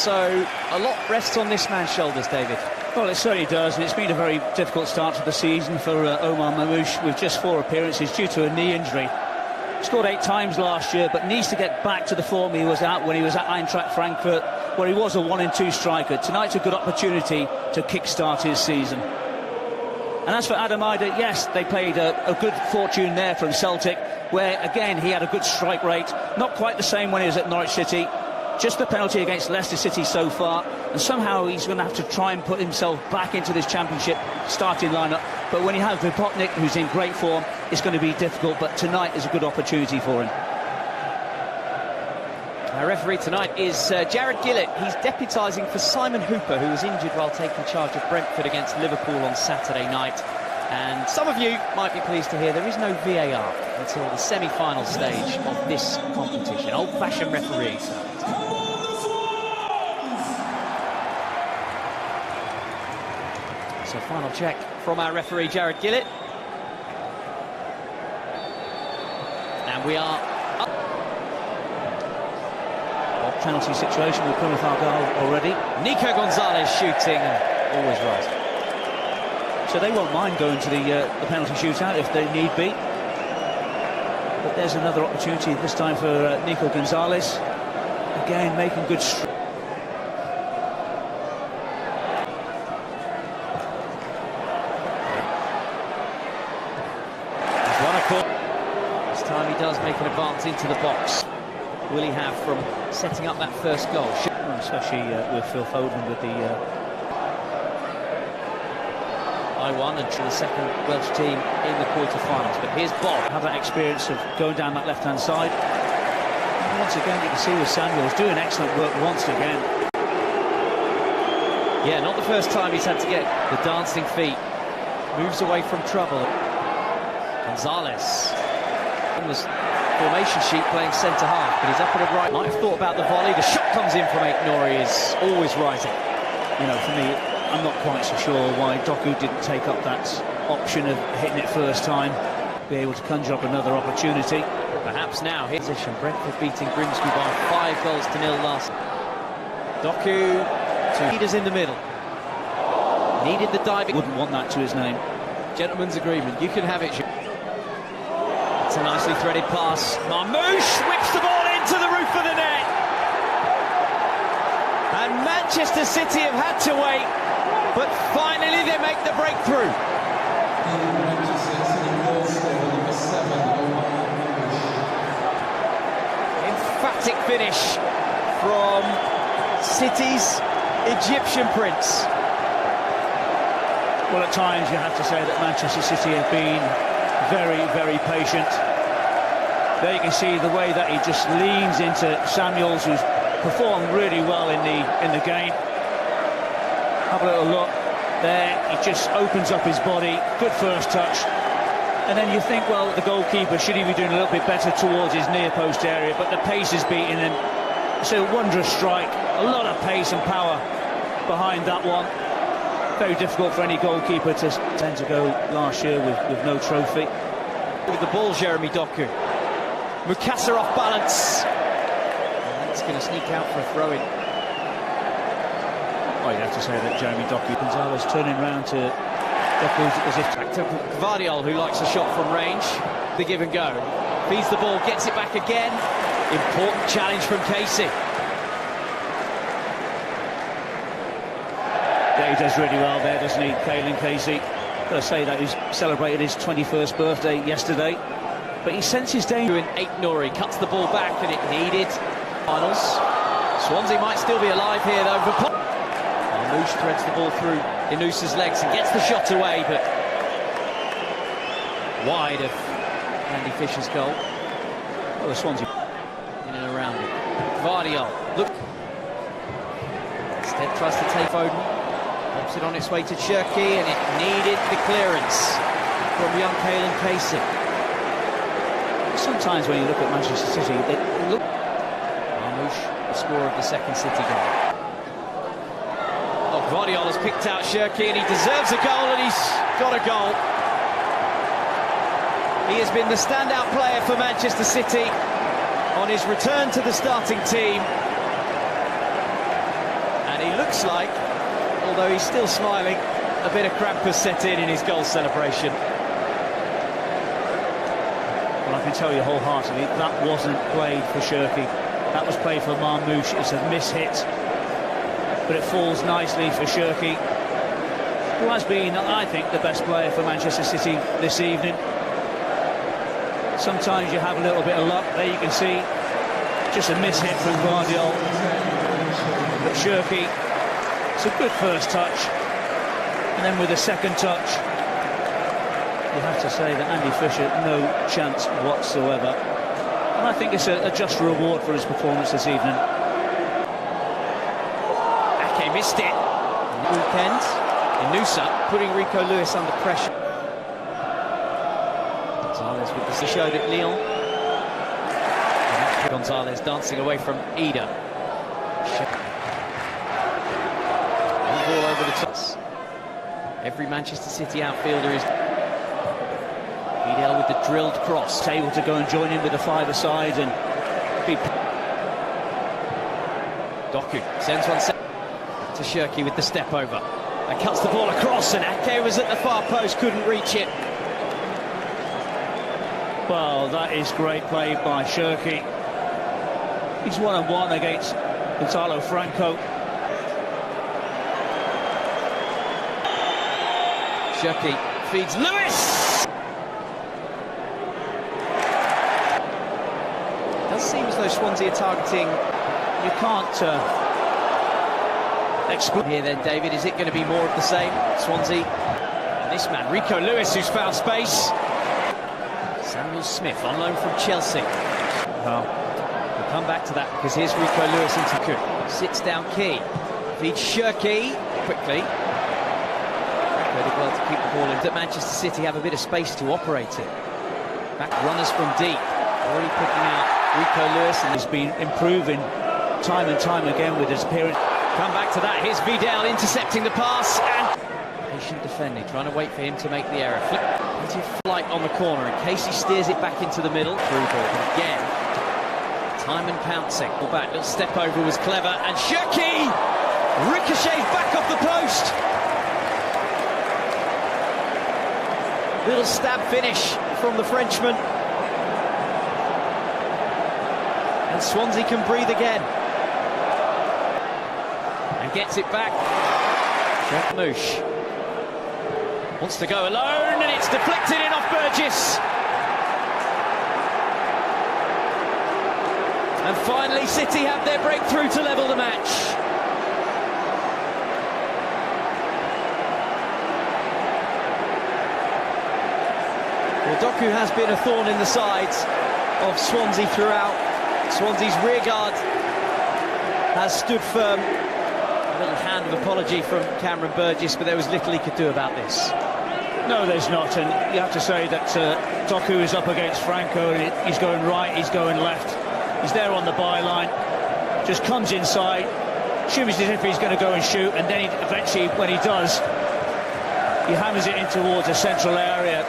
so a lot rests on this man's shoulders, David. Well, it certainly does, and it's been a very difficult start to the season for Omar Mamouche, with just 4 appearances due to a knee injury. Scored 8 times last year, but needs to get back to the form he was at when he was at Eintracht Frankfurt, where he was a 1-2 striker. Tonight's a good opportunity to kick-start his season. And as for Adam Ider, yes, they played a good fortune there from Celtic, where, again, he had a good strike rate. Not quite the same when he was at Norwich City. Just the penalty against Leicester City so far. And somehow he's going to have to try and put himself back into this championship starting lineup. But when you have Vipotnik, who's in great form, it's going to be difficult. But tonight is a good opportunity for him. Our referee tonight is Jared Gillett. He's deputising for Simon Hooper, who was injured while taking charge of Brentford against Liverpool on Saturday night. And some of you might be pleased to hear there is no VAR until the semi-final stage of this competition. Old-fashioned referees. So final check from our referee Jared Gillett. And we are up. Penalty situation with Plymouth Argyle already. Nico Gonzalez shooting, always right. So they won't mind going to the penalty shootout if they need be. But there's another opportunity this time for Nico Gonzalez. Again, making good strides. This time he does make an advance into the box. Will he have from setting up that first goal? Especially with Phil Foden with the... I1 and to the second Welsh team in the quarter-finals. But here's Bob. Have that experience of going down that left-hand side. And once again, you can see with Samuels doing excellent work once again. Yeah, not the first time he's had to get the dancing feet. Moves away from trouble. Gonzalez. On the formation sheet playing centre-half, but he's up at the right. Might have thought about the volley. The shot comes in from Aït-Nouri, is always rising. You know, for me, I'm not quite so sure why Doku didn't take up that option of hitting it first time. Be able to conjure up another opportunity. Perhaps now his position. Brentford beating Grimsby by 5-0 last. Doku, 2 leaders in the middle. Needed the diving. Wouldn't want that to his name. Gentleman's agreement. You can have it. It's a nicely threaded pass. Mamouche whips the ball into the roof of the net. And Manchester City have had to wait, but finally they make the breakthrough. Emphatic finish from City's Egyptian prince. Well, at times you have to say that Manchester City have been very, very patient. There you can see the way that he just leans into Samuels, who's performed really well in the game. Have a little look there. He just opens up his body. Good first touch. And then you think, well, the goalkeeper, should he be doing a little bit better towards his near post area? But the pace is beating him. It's a wondrous strike. A lot of pace and power behind that one. Very difficult for any goalkeeper to tend to go last year with no trophy. With the ball, Jeremy Doku. Mukasa off balance. And that's going to sneak out for a throw-in. Oh, you'd have to say that Jeremy Doku. Gonzalez turning round to Doku as if... Back to Gvardiol, who likes a shot from range. The give and go. Feeds the ball, gets it back again. Important challenge from Casey. Yeah, he does really well there, doesn't he, Caelan Casey? Got to say that he's celebrated his 21st birthday yesterday, but he senses danger. In Aït-Nouri cuts the ball back, and it needed finals. Swansea might still be alive here, though. Mamouche threads the ball through Inousa's legs and gets the shot away, but wide of Andy Fisher's goal. Well, the Swansea in and around it. Gvardiol, look. Instead tries to take Foden. Pops it on its way to Cherki, and it needed the clearance from young Caelan Casey. Sometimes when you look at Manchester City, they look... Mamouche, the scorer of the second City goal. Oh, Gvardiol has picked out Cherki, and he deserves a goal, and he's got a goal. He has been the standout player for Manchester City on his return to the starting team. He looks like, although he's still smiling, a bit of cramp has set in his goal celebration. Well, I can tell you wholeheartedly, that wasn't played for Shirky. That was played for Marmoush. It's a miss-hit, but it falls nicely for Shirky, who has been, I think, the best player for Manchester City this evening. Sometimes you have a little bit of luck. There you can see just a miss-hit from Guardiola. But Shirky, it's a good first touch. And then with the second touch, you have to say that Andy Fisher, no chance whatsoever. And I think it's a just reward for his performance this evening. Ake missed it. Weekend. Inusa putting Rico Lewis under pressure. Gonzalez with the showed at Lyon. Gonzalez dancing away from Ida. Ball over the top. Every Manchester City outfielder is. Vidal with the drilled cross. Able to go and join in with the five-a-side and be. Doku sends one to Shirky with the step over. And cuts the ball across, and Ake was at the far post, couldn't reach it. Well, that is great play by Shirky. He's one-on-one against Gonzalo Franco. Shirky feeds Lewis! It does seem as though Swansea are targeting. You can't explain. Here then, David, is it going to be more of the same? Swansea. And this man, Rico Lewis, who's found space. Samuel Smith on loan from Chelsea. Well, we'll come back to that because here's Rico Lewis into Cook. Sits down Key. Feeds Shirky quickly. Very well to keep the ball in. That Manchester City have a bit of space to operate in. Back runners from deep. Already picking out Rico Lewis, and he's been improving time and time again with his appearance. Come back to that. Here's Vidal intercepting the pass and patient defending, trying to wait for him to make the error. Plenty of flight on the corner in case he steers it back into the middle. Through ball again. Time and pouncing. Ball back. Little step over was clever, and Shirky ricochets back off the post. Little stab finish from the Frenchman. And Swansea can breathe again. And gets it back. Moosh wants to go alone, and it's deflected in off Burgess. And finally, City have their breakthrough to level the match. Well, Doku has been a thorn in the sides of Swansea throughout. Swansea's rearguard has stood firm. A little hand of apology from Cameron Burgess, but there was little he could do about this. No, there's not, and you have to say that Doku is up against Franco, and he's going right, he's going left. He's there on the byline, just comes inside, shoots as if he's going to go and shoot, and then eventually, when he does, he hammers it in towards a central area.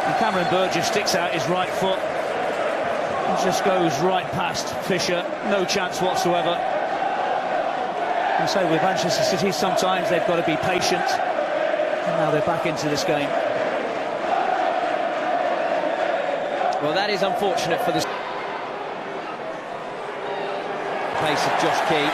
And Cameron Burgess sticks out his right foot and just goes right past Fisher. No chance whatsoever. And so with Manchester City, sometimes they've got to be patient. And now they're back into this game. Well, that is unfortunate for the pace of Josh Key.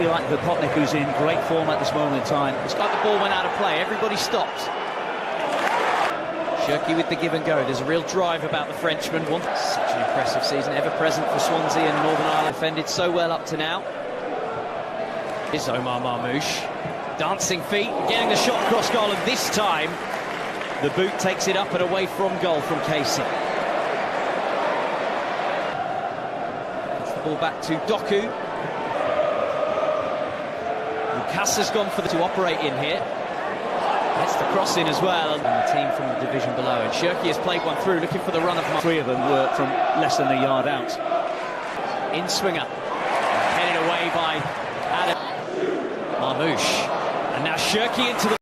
Like Vipotnik, who's in great form at this moment in time. It's like the ball went out of play. Everybody stopped. Shirky with the give and go. There's a real drive about the Frenchman. Such an impressive season, ever present for Swansea and Northern Ireland. Defended so well up to now. Here's Omar Marmoush. Dancing feet, getting the shot across goal, and this time the boot takes it up and away from goal from Casey. Gets the ball back to Doku. Casa's gone for to operate in here. Gets the cross in as well. And the team from the division below. And Shirky has played one through, looking for the run of... Three of them were from less than a yard out. In swinger. Headed away by Adam Marmoush. And now Shirky into the...